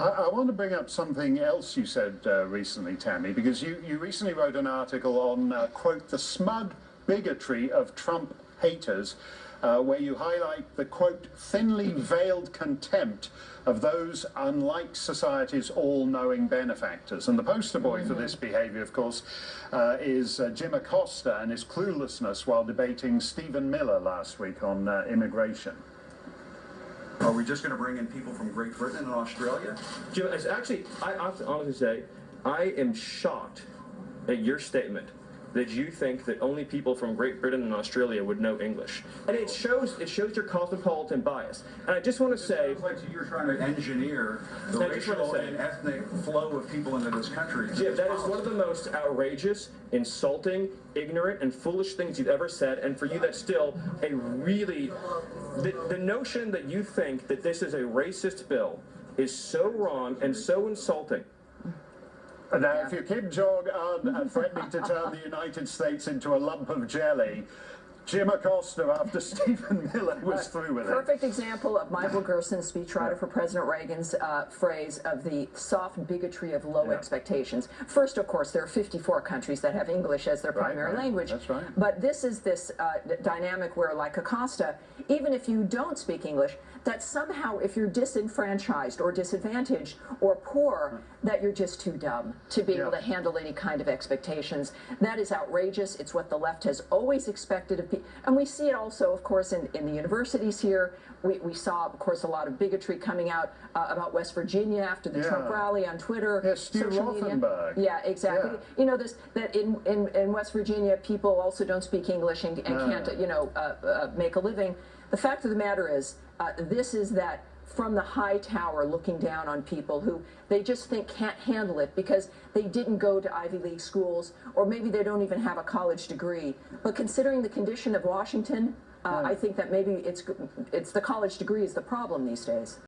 I want to bring up something else you said recently, Tammy, because you recently wrote an article on, quote, the smug bigotry of Trump haters, where you highlight the, quote, thinly veiled contempt of those unlike society's all-knowing benefactors. And the poster boy for this behavior, of course, is Jim Acosta and his cluelessness while debating Stephen Miller last week on immigration. Are we just going to bring in people from Great Britain and Australia? Jim, actually, I have to honestly say, I am shocked at your statement that you think that only people from Great Britain and Australia would know English. And it shows your cosmopolitan bias. And I just want to say... It sounds like you're trying to engineer the racial and ethnic flow of people into this country. Jim, that is one of the most outrageous, insulting, ignorant, and foolish things you've ever said. And for you, that's still a really... The notion that you think that this is a racist bill is so wrong and so insulting. Now, if you Kim Jong-un threatening to turn the United States into a lump of jelly, Jim Acosta, after Stephen Miller was through with it. Perfect example of Michael Gerson's speechwriter for President Reagan's phrase of the soft bigotry of low expectations. First, of course, there are 54 countries that have English as their primary language. That's right. But this is this dynamic where, like Acosta, even if you don't speak English, that somehow if you're disenfranchised or disadvantaged or poor, that you're just too dumb to be able to handle any kind of expectations. That is outrageous. It's what the left has always expected of people. And we see it also, of course, in the universities here. We saw, of course, a lot of bigotry coming out about West Virginia after the Trump rally on Twitter. Yeah, social media. Yeah, exactly. You know, that in West Virginia, people also don't speak English and can't, you know, make a living. The fact of the matter is, this is that from the high tower looking down on people who they just think can't handle it because they didn't go to Ivy League schools, or maybe they don't even have a college degree. But considering the condition of Washington, I think that maybe it's the college degree is the problem these days.